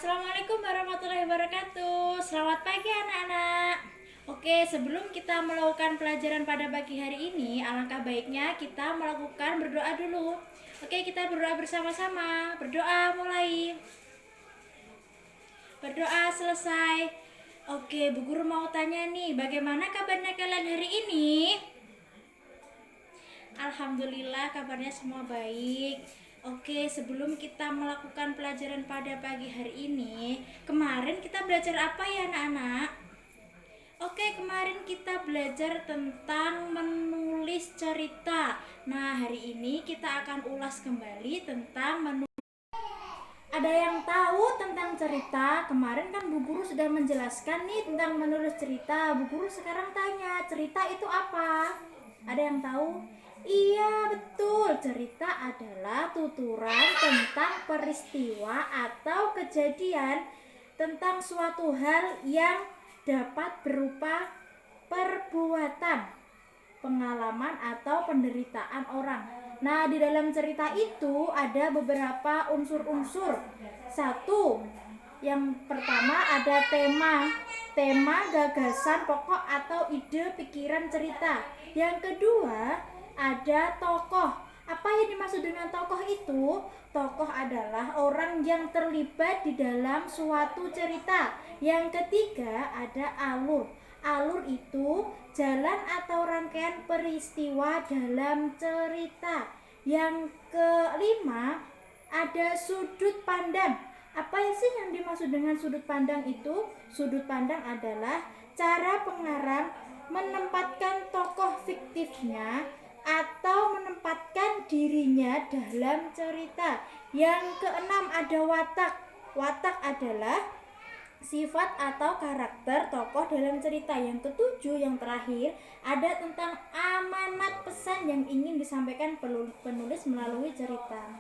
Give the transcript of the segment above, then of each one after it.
Assalamualaikum warahmatullahi wabarakatuh. Selamat pagi anak-anak. Oke, sebelum kita melakukan pelajaran pada pagi hari ini, alangkah baiknya kita melakukan berdoa dulu. Oke, kita berdoa bersama-sama. Berdoa mulai. Berdoa selesai. Oke, Bu Guru mau tanya nih, bagaimana kabarnya kalian hari ini? Alhamdulillah kabarnya semua baik. Oke, sebelum kita melakukan pelajaran pada pagi hari ini, kemarin kita belajar apa ya anak-anak? Oke, kemarin kita belajar tentang menulis cerita. Nah, hari ini kita akan ulas kembali tentang menulis. Ada yang tahu tentang cerita? Kemarin kan Bu Guru sudah menjelaskan nih tentang menulis cerita. Bu Guru sekarang tanya, cerita itu apa? Ada yang tahu? Iya, betul. Cerita adalah tuturan tentang peristiwa atau kejadian tentang suatu hal yang dapat berupa perbuatan, pengalaman atau penderitaan orang. Nah, di dalam cerita itu ada beberapa unsur-unsur. Satu, yang pertama ada tema, gagasan pokok atau ide pikiran cerita. Yang kedua, ada tokoh. Apa yang dimaksud dengan tokoh itu? Tokoh adalah orang yang terlibat di dalam suatu cerita. Yang ketiga, ada alur. Alur itu jalan atau rangkaian peristiwa dalam cerita. Yang kelima, ada sudut pandang. Apa sih yang dimaksud dengan sudut pandang itu? Sudut pandang adalah cara pengarang menempatkan tokoh fiktifnya atau menempatkan dirinya dalam cerita. Yang keenam ada watak. Watak adalah sifat atau karakter tokoh dalam cerita. Yang ketujuh, yang terakhir, ada tentang amanat pesan yang ingin disampaikan penulis melalui cerita.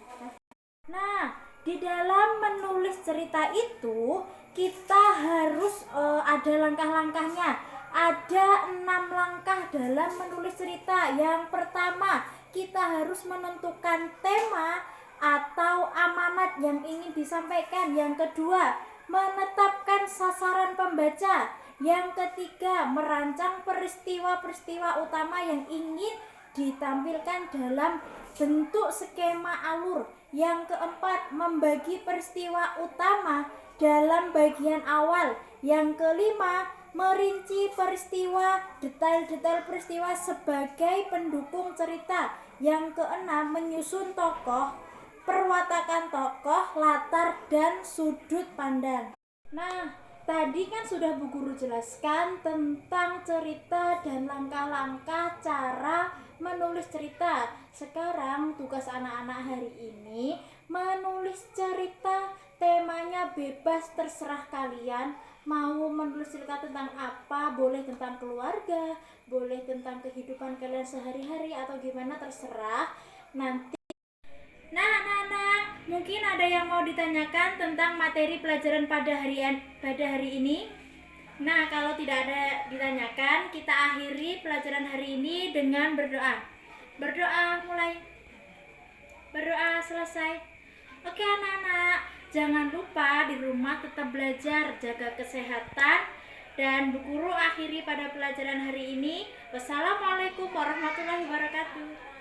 Nah, di dalam menulis cerita itu kita harus ada langkah-langkahnya. Ada 6 langkah dalam menulis cerita. Yang pertama, kita harus menentukan tema atau amanat yang ingin disampaikan. Yang kedua, menetapkan sasaran pembaca. Yang ketiga, merancang peristiwa-peristiwa utama yang ingin ditampilkan dalam bentuk skema alur. Yang keempat, membagi peristiwa utama dalam bagian awal. Yang kelima, merinci peristiwa, detail-detail peristiwa sebagai pendukung cerita. Yang keenam, menyusun tokoh, perwatakan tokoh, latar, dan sudut pandang. Nah, tadi kan sudah Bu Guru jelaskan tentang cerita dan langkah-langkah cara menulis cerita. Sekarang tugas anak-anak hari ini menulis cerita. Temanya bebas, terserah kalian mau menulis cerita tentang apa. Boleh tentang keluarga, boleh tentang kehidupan kalian sehari-hari, atau gimana, terserah. Nanti anak-anak, mungkin ada yang mau ditanyakan tentang materi pelajaran pada hari ini. Nah, kalau tidak ada ditanyakan, kita akhiri pelajaran hari ini dengan berdoa. Berdoa mulai. Berdoa selesai. Oke anak-anak, jangan lupa di rumah tetap belajar, jaga kesehatan, dan Bu Guru akhiri pada pelajaran hari ini. Wassalamualaikum warahmatullahi wabarakatuh.